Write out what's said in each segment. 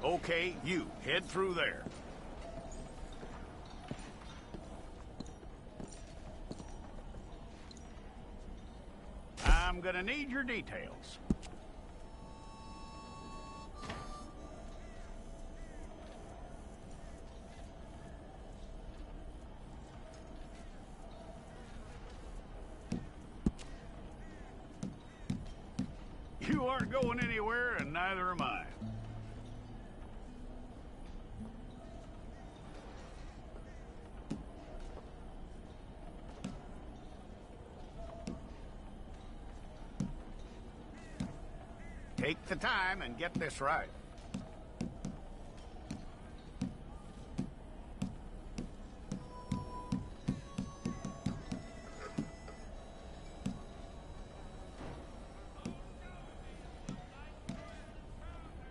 Okay, you, head through there. I'm gonna need your details. You aren't going anywhere, and neither am I. Take the time and get this right.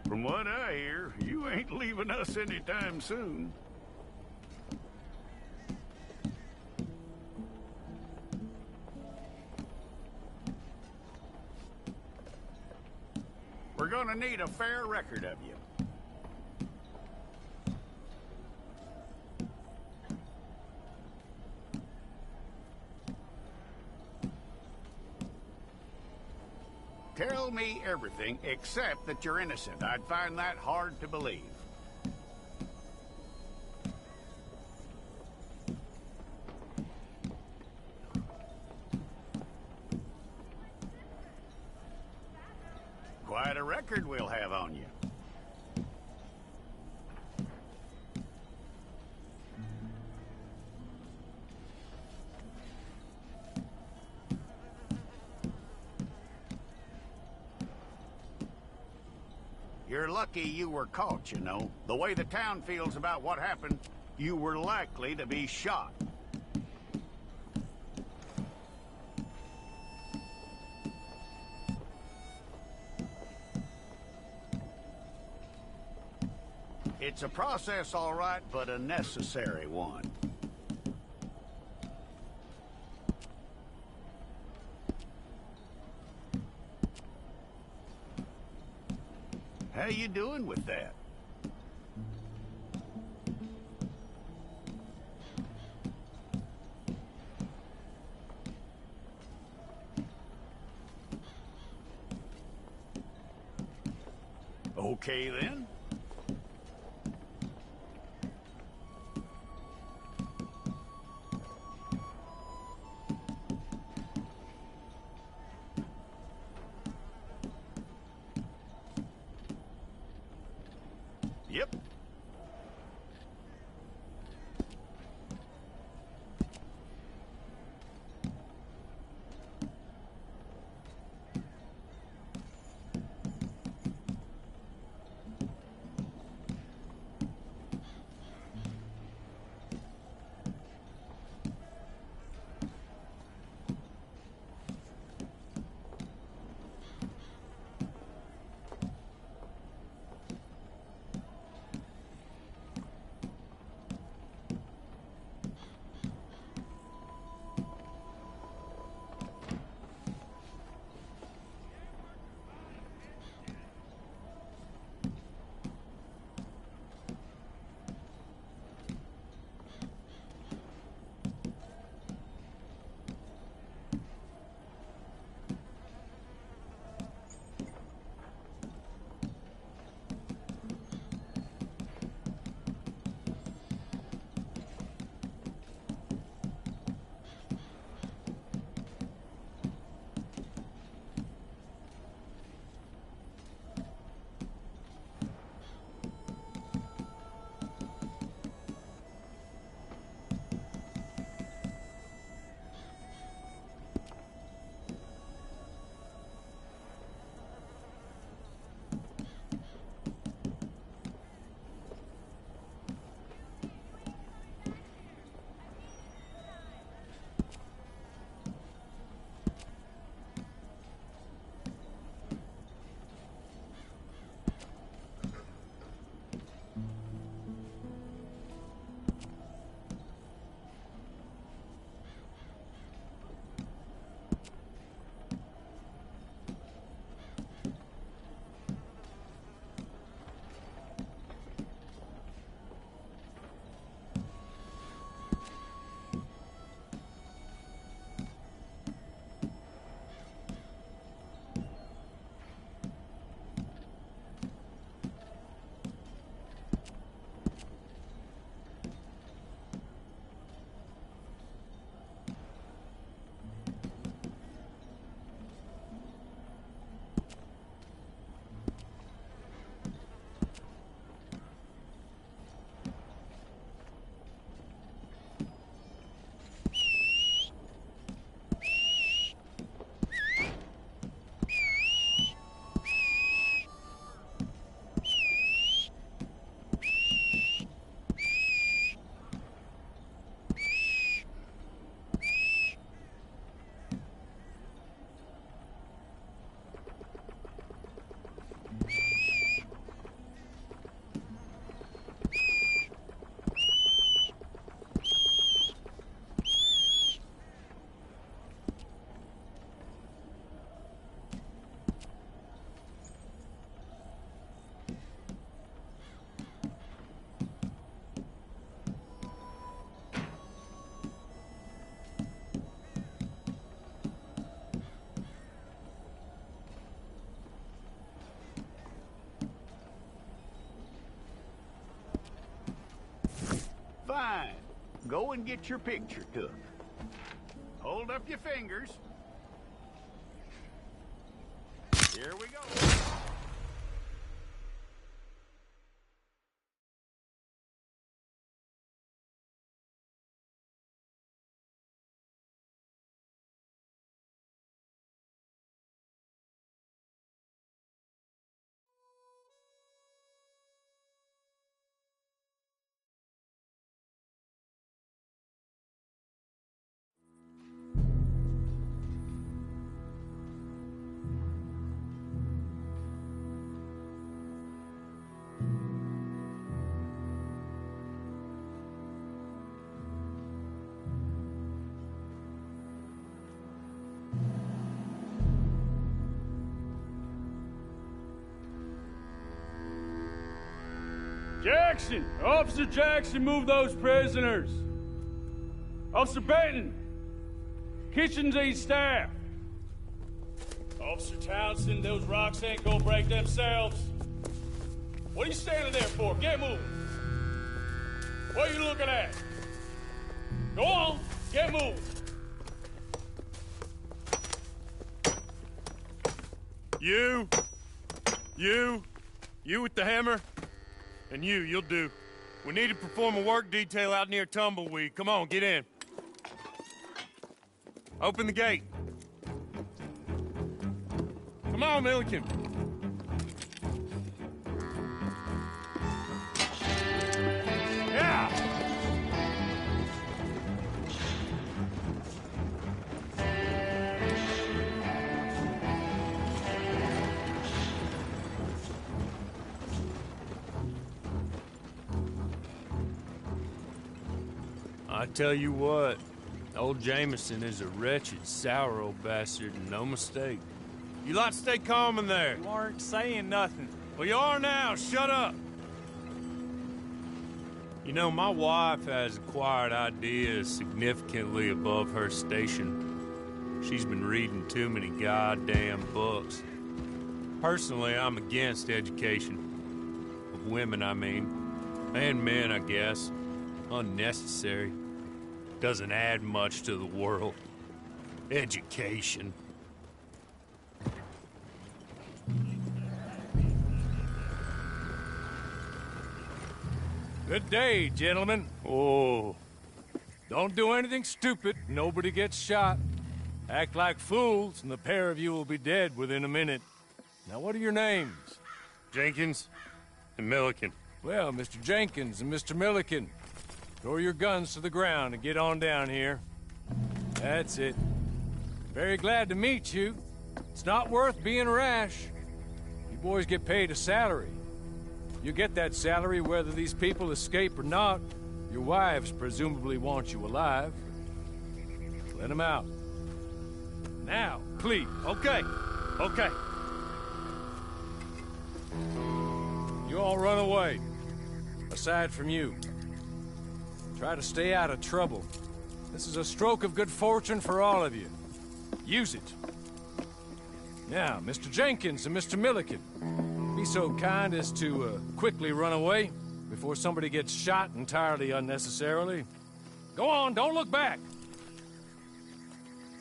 From what I hear, you ain't leaving us anytime soon. We're gonna need a fair record of you. Tell me everything except that you're innocent. I'd find that hard to believe. Quite a record we'll have on you. You're lucky you were caught, you know. The way the town feels about what happened, you were likely to be shot. It's a process, all right, but a necessary one. How you doing with that? Okay, then. Yep. go and get your picture took. Hold up your fingers. Here we go. Jackson! Officer Jackson, move those prisoners! Officer Benton! Kitchens ain't staff! Officer Townsend, those rocks ain't gonna break themselves. What are you standing there for? Get moving! What are you looking at? Go on, get moving! You with the hammer? And you'll do. We need to perform a work detail out near Tumbleweed. Come on, get in. Open the gate. Come on, Milliken. Yeah! I tell you what, old Jameson is a wretched, sour old bastard, and no mistake. You lot stay calm in there. You aren't saying nothing. Well, you are now. Shut up. You know, my wife has acquired ideas significantly above her station. She's been reading too many goddamn books. Personally, I'm against education. Of women, I mean. And men, I guess. Unnecessary. Doesn't add much to the world. Education. Good day, gentlemen. Oh. Don't do anything stupid. Nobody gets shot. Act like fools, and the pair of you will be dead within a minute. Now, what are your names? Jenkins and Milliken. Well, Mr. Jenkins and Mr. Milliken, throw your guns to the ground and get on down here. That's it. Very glad to meet you. It's not worth being rash. You boys get paid a salary. You get that salary whether these people escape or not. Your wives presumably want you alive. Let them out. Now, please. Okay. You all run away. Aside from you. Try to stay out of trouble. This is a stroke of good fortune for all of you. Use it. Now, Mr. Jenkins and Mr. Milliken, be so kind as to quickly run away before somebody gets shot entirely unnecessarily. Go on, don't look back.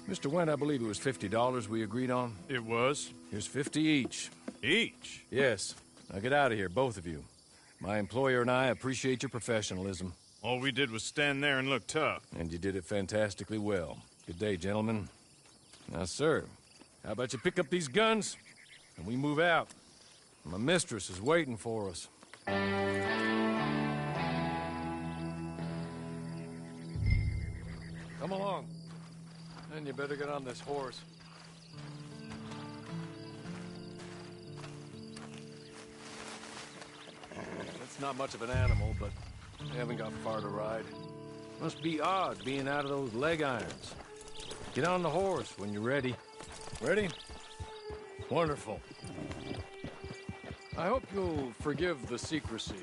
Mr. Wendt, I believe it was $50 we agreed on. It was. Here's 50 each. Each? Yes. Now get out of here, both of you. My employer and I appreciate your professionalism. All we did was stand there and look tough. And you did it fantastically well. Good day, gentlemen. Now, sir, how about you pick up these guns, and we move out? My mistress is waiting for us. Come along. Then you better get on this horse. It's not much of an animal, but they haven't got far to ride. Must be odd being out of those leg irons. Get on the horse when you're ready. Ready? Wonderful. I hope you'll forgive the secrecy.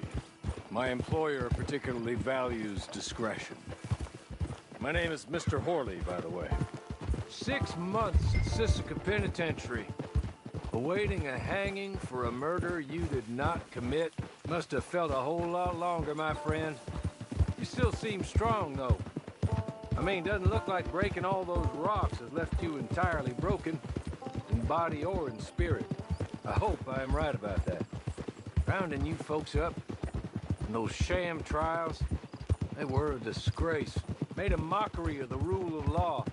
My employer particularly values discretion. My name is Mr. Horley, by the way. 6 months at Sisika Penitentiary. Awaiting a hanging for a murder you did not commit. Must have felt a whole lot longer, my friend. You still seem strong, though. I mean, doesn't look like breaking all those rocks has left you entirely broken, in body or in spirit. I hope I am right about that. Rounding you folks up, and those sham trials, they were a disgrace. Made a mockery of the rule of law.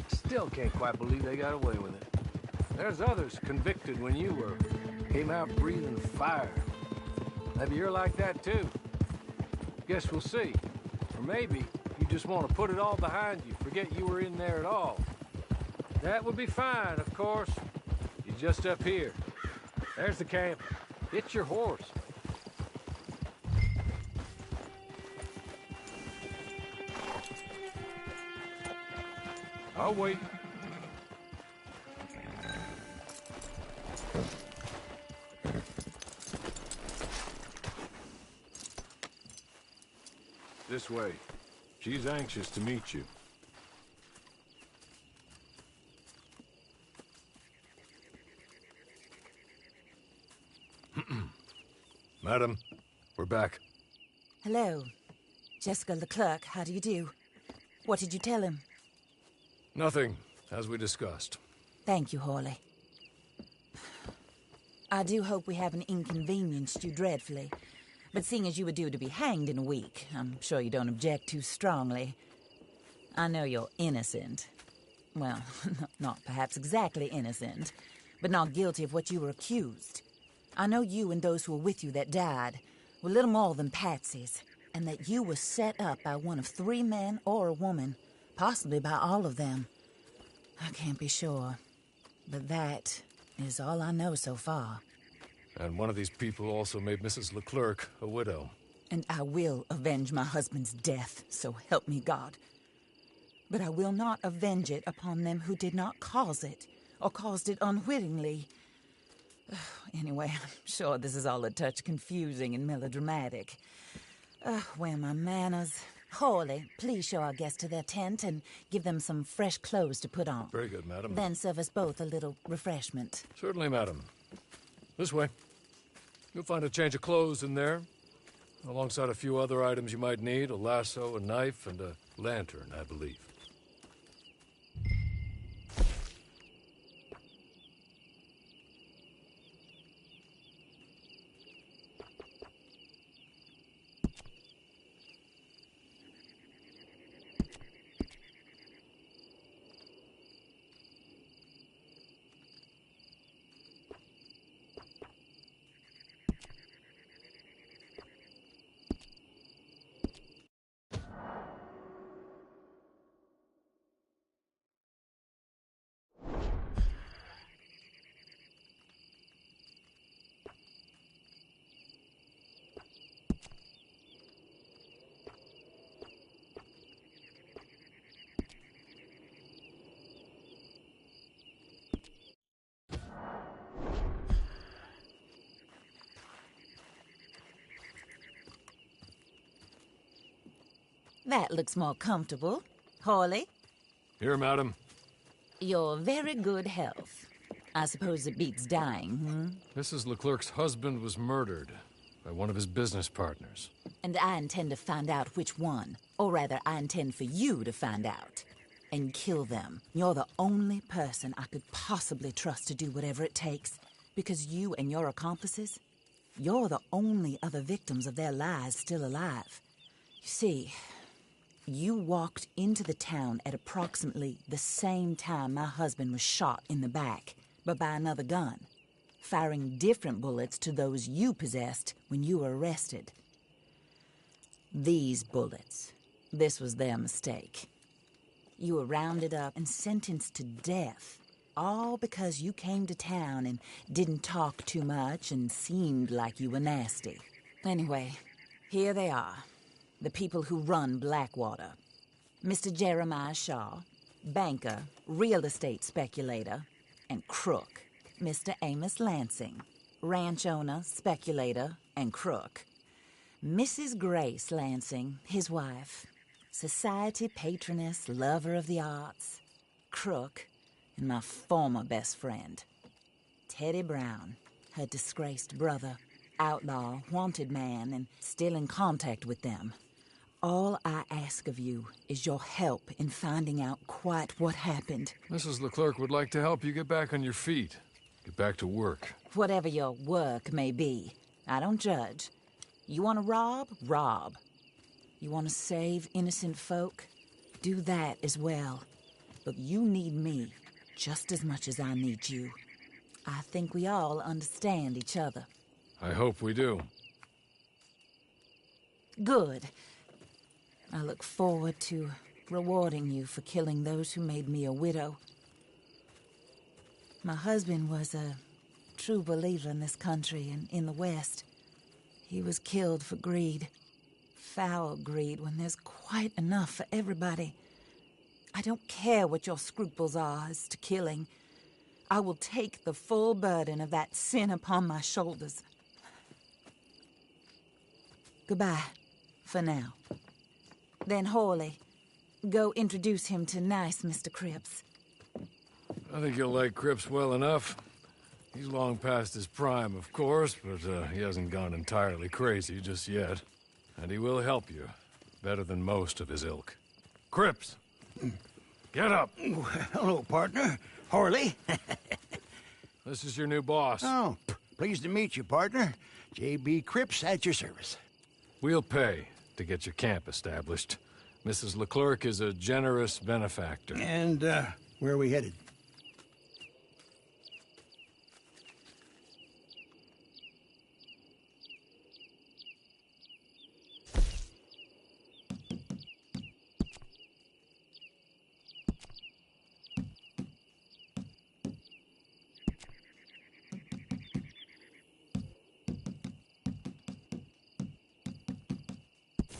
Still can't quite believe they got away with it. There's others convicted when you were. Came out breathing fire. Maybe you're like that too. Guess we'll see. Or maybe you just want to put it all behind you, forget you were in there at all. That would be fine, of course. You're just up here. There's the camp. Hit your horse. I'll wait. This way. She's anxious to meet you. Madam, we're back. Hello. Jessica Leclerc, how do you do? What did you tell him? Nothing, as we discussed. Thank you, Hawley. I do hope we haven't inconvenienced you dreadfully. But seeing as you were due to be hanged in a week, I'm sure you don't object too strongly. I know you're innocent. Well, not perhaps exactly innocent, but not guilty of what you were accused. I know you and those who were with you that died were little more than patsies, and that you were set up by one of 3 men or a woman, possibly by all of them. I can't be sure, but that is all I know so far. And one of these people also made Mrs. Leclerc a widow. And I will avenge my husband's death, so help me God. But I will not avenge it upon them who did not cause it, or caused it unwittingly. Anyway, I'm sure this is all a touch confusing and melodramatic. Where are my manners? Hawley, please show our guests to their tent and give them some fresh clothes to put on. Very good, madam. Then serve us both a little refreshment. Certainly, madam. This way. You'll find a change of clothes in there, alongside a few other items you might need, a lasso, a knife, and a lantern, I believe. That looks more comfortable. Hawley? Here, madam. Your very good health. I suppose it beats dying, Mrs. Leclerc's husband was murdered by one of his business partners. And I intend to find out which one. Or rather, I intend for you to find out. And kill them. You're the only person I could possibly trust to do whatever it takes. Because you and your accomplices, you're the only other victims of their lies still alive. You see, you walked into the town at approximately the same time my husband was shot in the back, but by another gun, firing different bullets to those you possessed when you were arrested. These bullets, this was their mistake. You were rounded up and sentenced to death, all because you came to town and didn't talk too much and seemed like you were nasty. Anyway, here they are. The people who run Blackwater. Mr. Jeremiah Shaw, banker, real estate speculator, and crook. Mr. Amos Lansing, ranch owner, speculator, and crook. Mrs. Grace Lansing, his wife, society patroness, lover of the arts, crook, and my former best friend. Teddy Brown, her disgraced brother, outlaw, wanted man, and still in contact with them. All I ask of you is your help in finding out quite what happened. Mrs. Leclerc would like to help you get back on your feet. Get back to work. Whatever your work may be, I don't judge. You want to rob? Rob. You want to save innocent folk? Do that as well. But you need me just as much as I need you. I think we all understand each other. I hope we do. Good. I look forward to rewarding you for killing those who made me a widow. My husband was a true believer in this country and in the West. He was killed for greed. Foul greed when there's quite enough for everybody. I don't care what your scruples are as to killing. I will take the full burden of that sin upon my shoulders. Goodbye, for now. Then, Hawley, go introduce him to nice Mr. Cripps. I think you'll like Cripps well enough. He's long past his prime, of course, but he hasn't gone entirely crazy just yet. And he will help you, better than most of his ilk. Cripps! Get up! Hello, partner. Hawley. This is your new boss. Oh, pleased to meet you, partner. J.B. Cripps at your service. We'll pay to get your camp established. Mrs. Leclerc is a generous benefactor. And, where are we headed?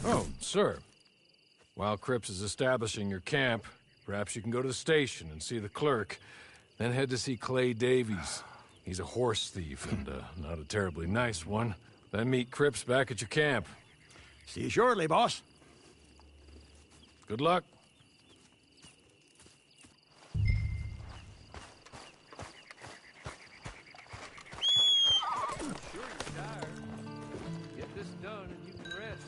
Oh, sir. While Cripps is establishing your camp, perhaps you can go to the station and see the clerk, then head to see Clay Davies. He's a horse thief, and not a terribly nice one. Then meet Cripps back at your camp. See you shortly, boss. Good luck. Get this done and you can rest.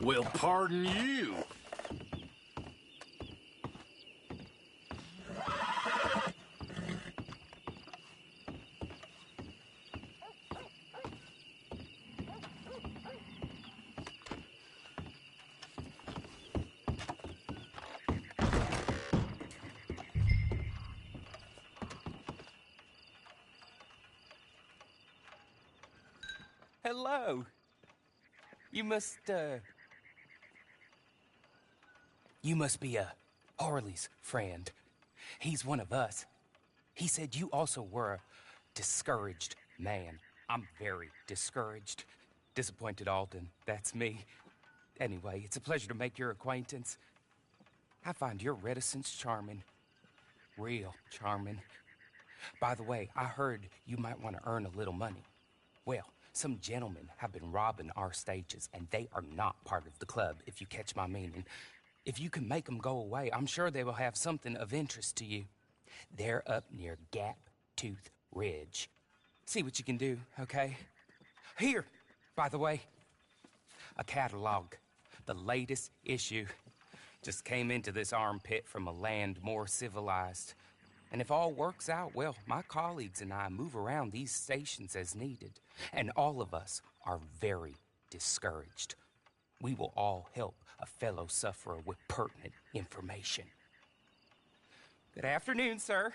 Well, pardon you. Hello. You must be Harley's friend. He's one of us. He said you also were a discouraged man. I'm very discouraged. Disappointed Alden, that's me. Anyway, it's a pleasure to make your acquaintance. I find your reticence charming. Real charming. By the way, I heard you might want to earn a little money. Well, some gentlemen have been robbing our stages, and they are not part of the club, if you catch my meaning. If you can make them go away, I'm sure they will have something of interest to you. They're up near Gap Tooth Ridge. See what you can do, okay? Here, by the way, a catalog. The latest issue. Just came into this armpit from a land more civilized. And if all works out, well, my colleagues and I move around these stations as needed. And all of us are very discouraged. We will all help a fellow sufferer with pertinent information. Good afternoon, sir.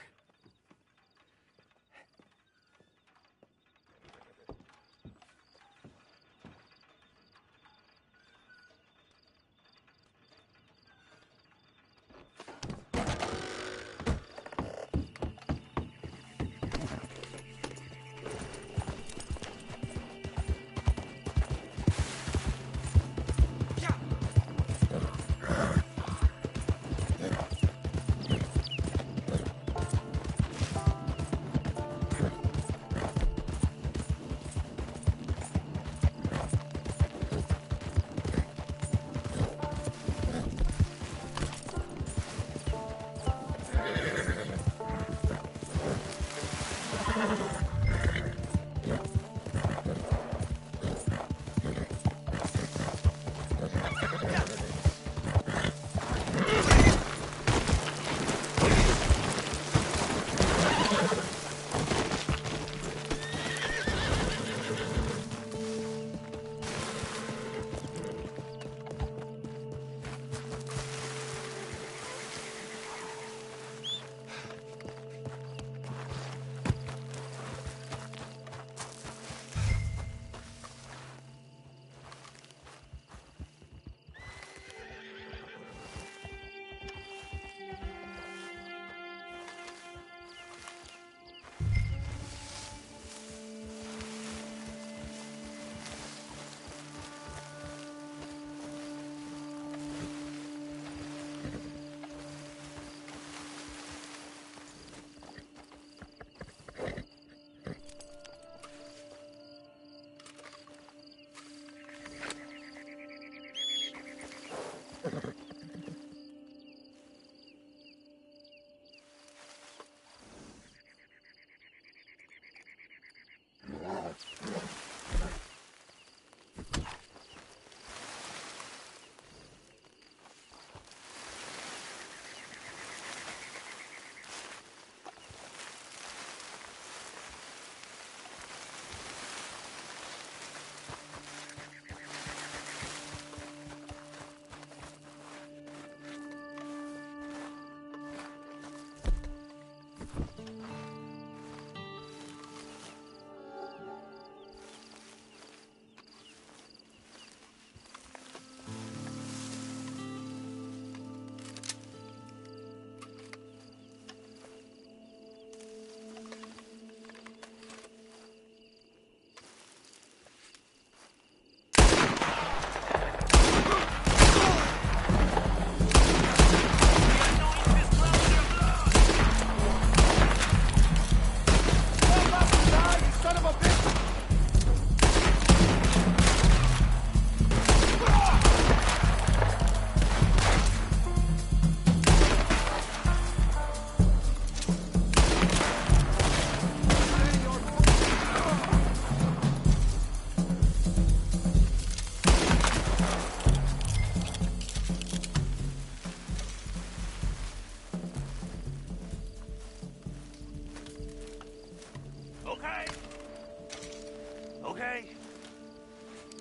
Okay.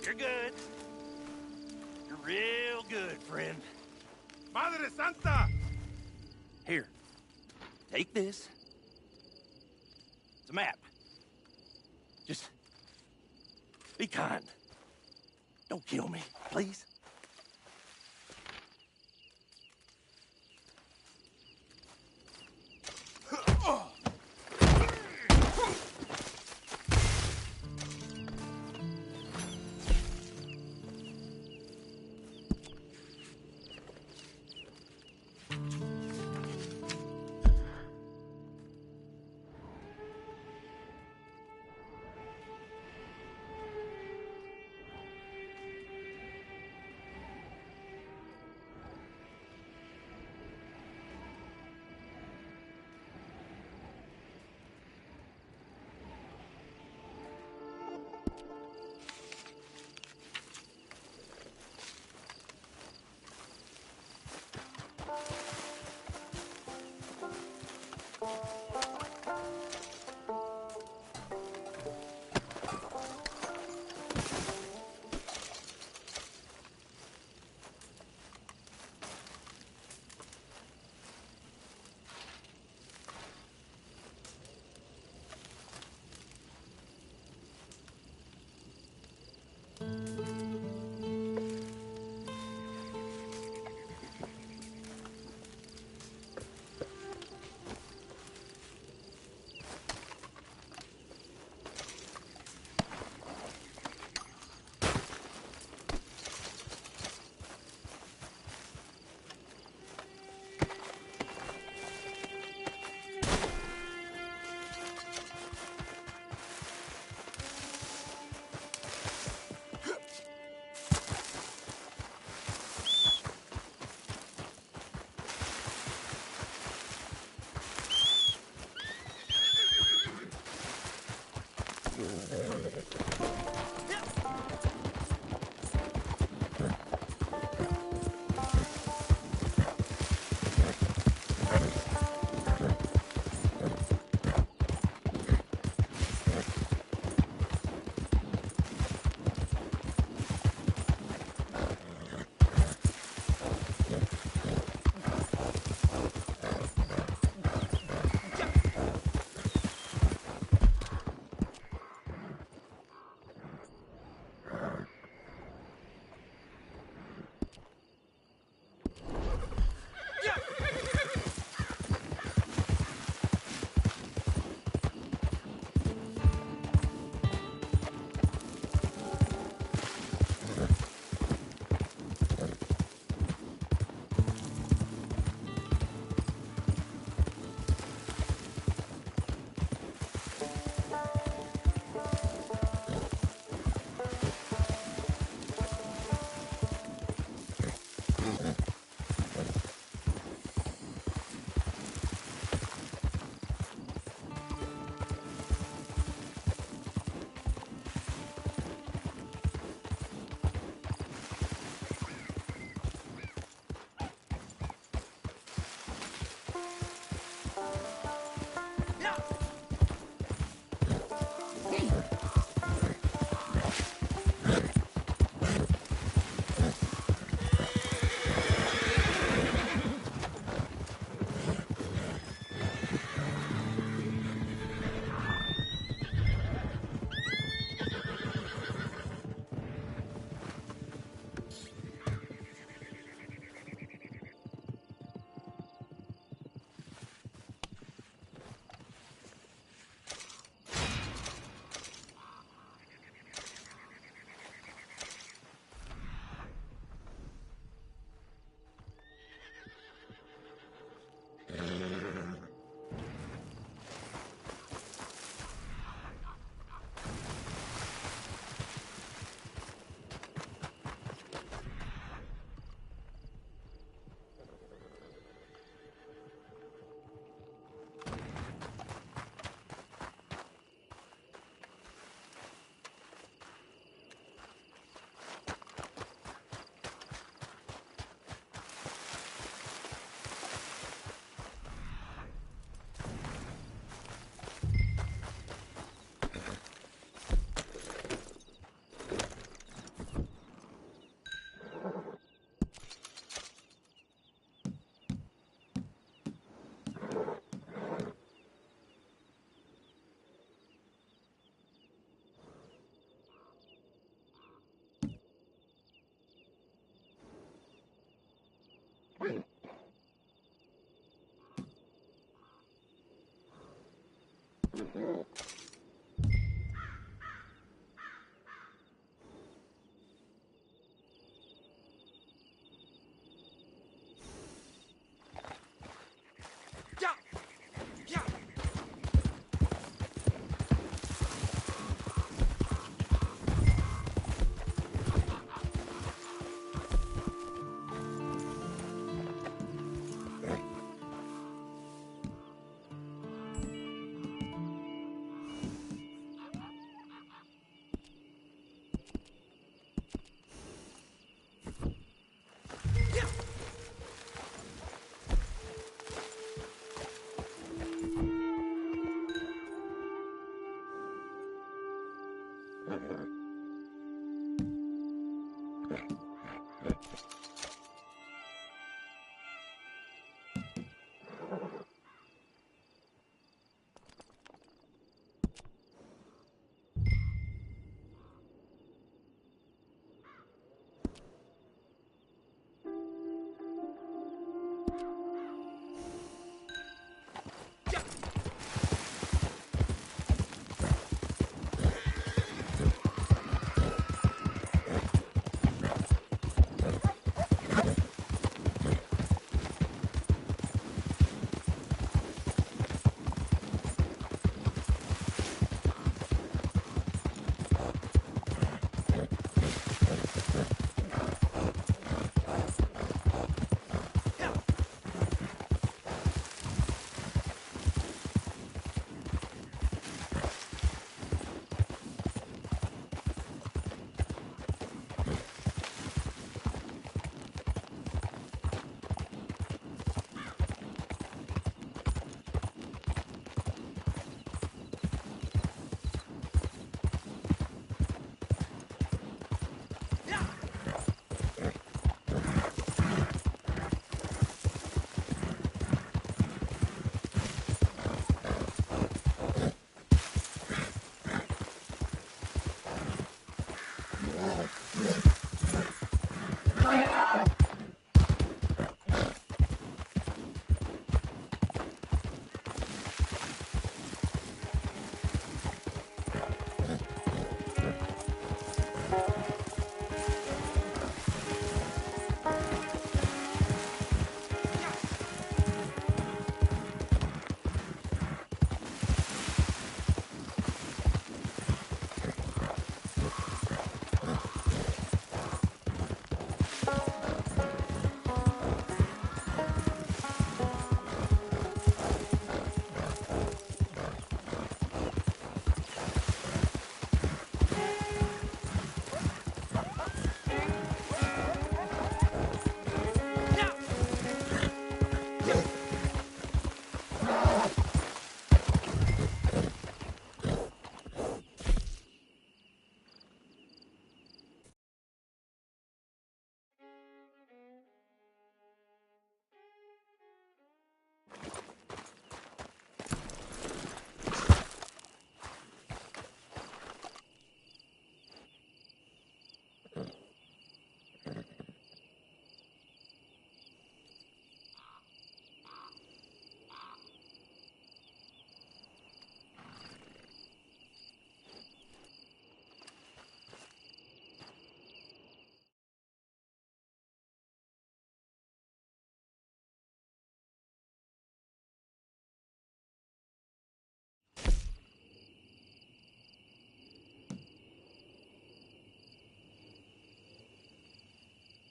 You're good. You're real good, friend. Madre Santa! Here. Take this. It's a map. Just Be kind. Don't kill me, please.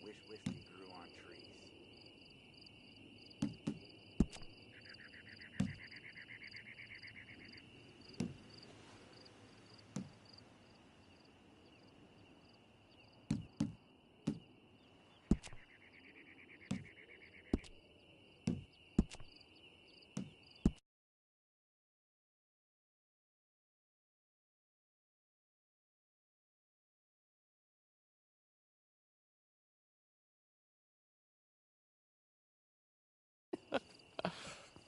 Wish whiskey grew on trees.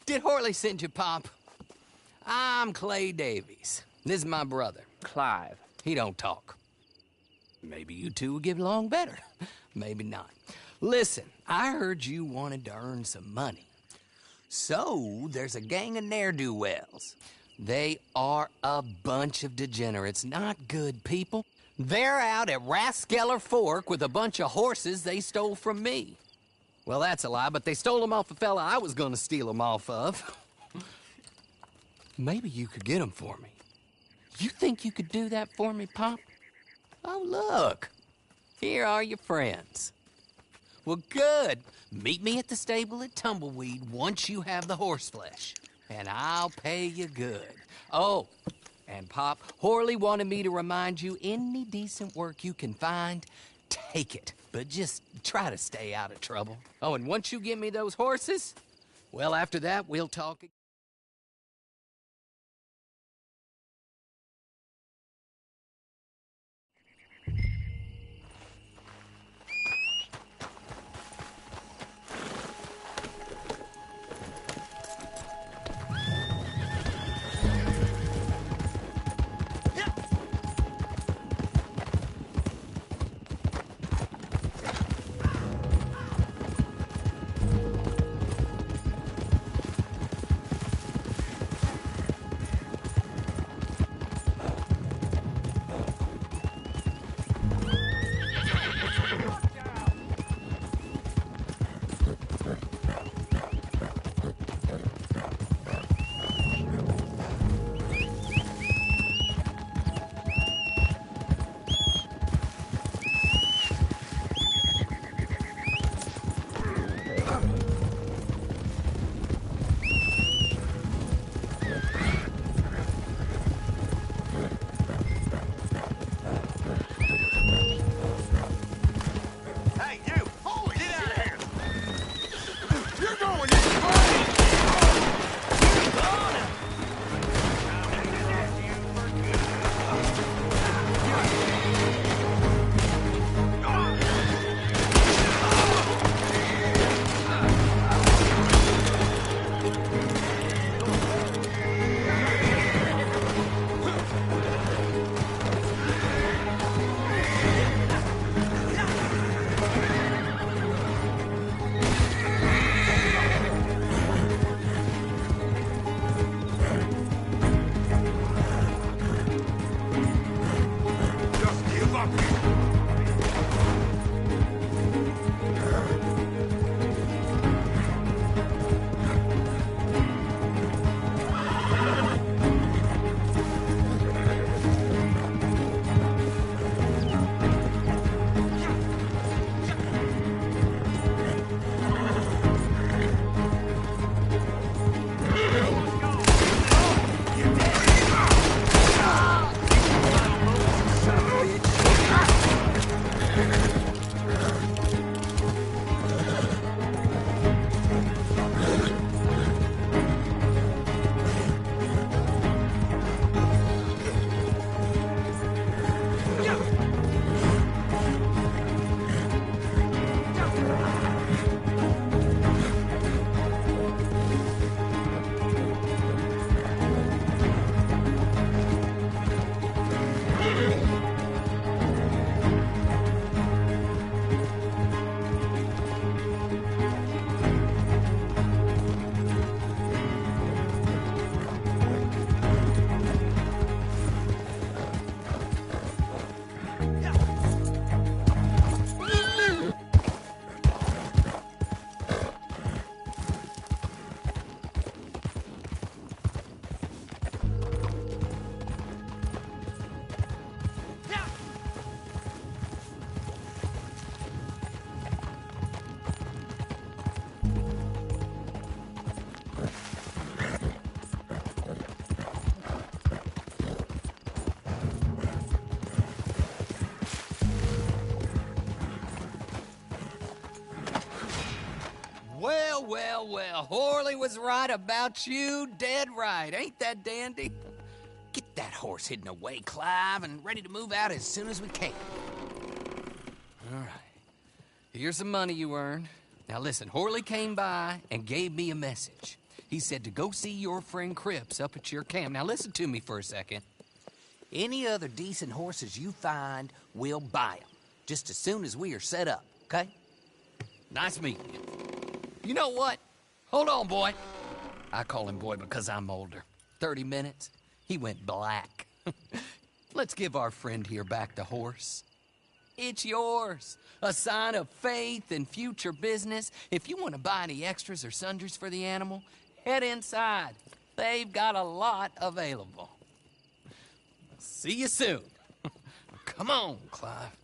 Did Horley send you, Pop? I'm Clay Davies. This is my brother, Clive. He don't talk. Maybe you two will get along better. Maybe not. Listen, I heard you wanted to earn some money. So, there's a gang of ne'er-do-wells. They are a bunch of degenerates, not good people. They're out at Raskeller Fork with a bunch of horses they stole from me. Well, that's a lie, but they stole them off a fella I was gonna steal them off of. Maybe you could get them for me. You think you could do that for me, Pop? Oh, look. Here are your friends. Well, good. Meet me at the stable at Tumbleweed once you have the horse flesh, and I'll pay you good. Oh, and Pop, Horley wanted me to remind you, any decent work you can find, take it. But just try to stay out of trouble. Oh, and once you give me those horses, well, after that, we'll talk again. Well, Horley was right about you, dead right. Ain't that dandy? Get that horse hidden away, Clive, and ready to move out as soon as we can. All right. Here's the money you earned. Now listen, Horley came by and gave me a message. He said to go see your friend Cripps up at your camp. Now listen to me for a second. Any other decent horses you find, we'll buy them. Just as soon as we are set up, okay? Nice meeting you. You know what? Hold on, boy. I call him boy because I'm older. 30 minutes, he went black. Let's give our friend here back the horse. It's yours. A sign of faith and future business. If you want to buy any extras or sundries for the animal, head inside. They've got a lot available. See you soon. Come on, Clive.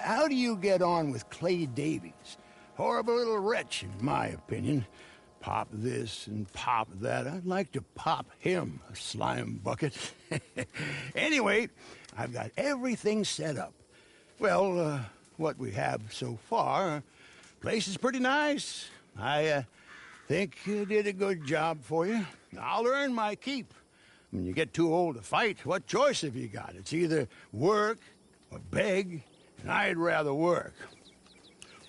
How do you get on with Clay Davies? Horrible little wretch, in my opinion. Pop this and pop that. I'd like to pop him, a slime bucket. Anyway, I've got everything set up. Well, what we have so far, place is pretty nice. I think you did a good job for you. I'll earn my keep. When you get too old to fight, what choice have you got? It's either work or beg, and I'd rather work.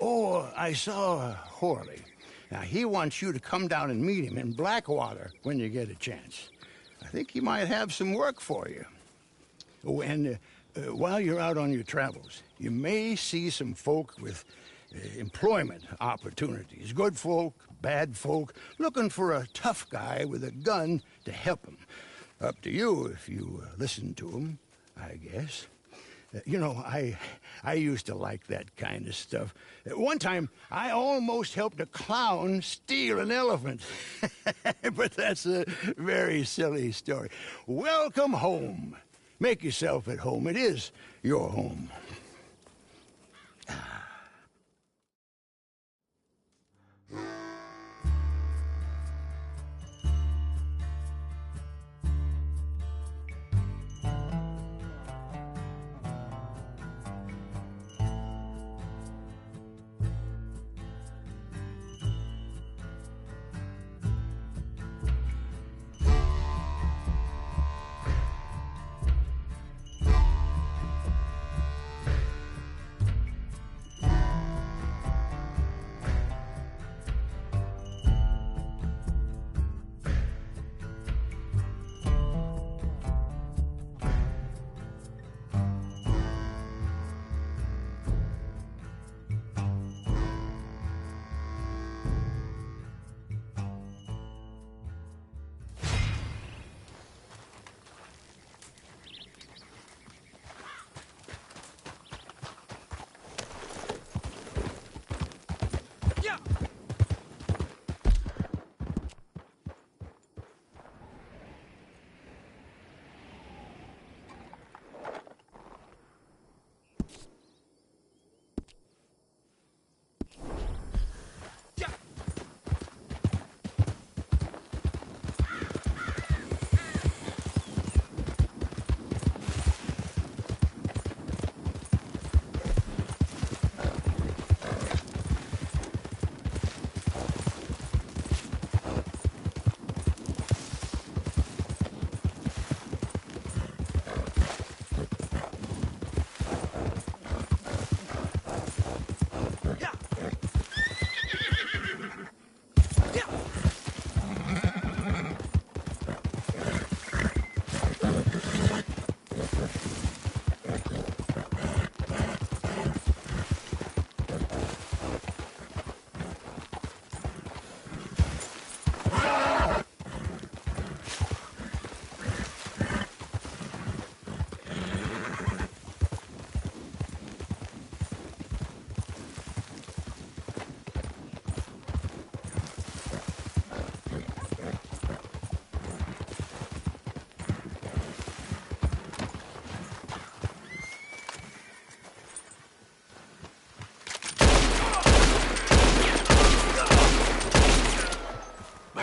Oh, I saw Horley. Now, he wants you to come down and meet him in Blackwater when you get a chance. I think he might have some work for you. Oh, and while you're out on your travels, you may see some folk with employment opportunities. Good folk, bad folk, looking for a tough guy with a gun to help them. Up to you if you listen to them, I guess. You know, I used to like that kind of stuff. One time, I almost helped a clown steal an elephant. But that's a very silly story. Welcome home. Make yourself at home. It is your home.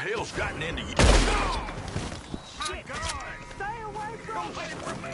Hell's gotten into you. My God! Stay away from me!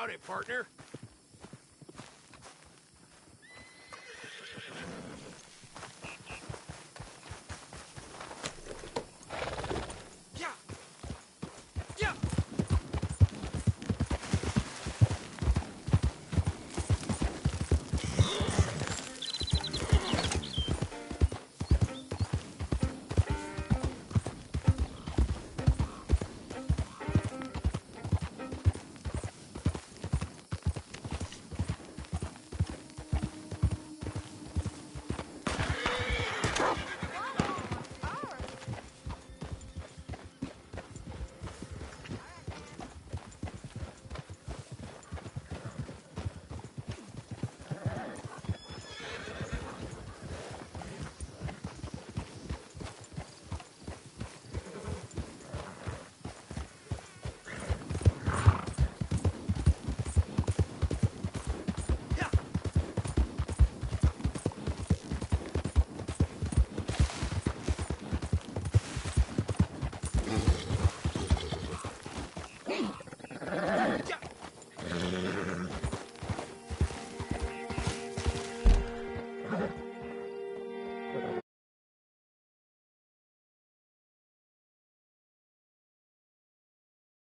about it, partner.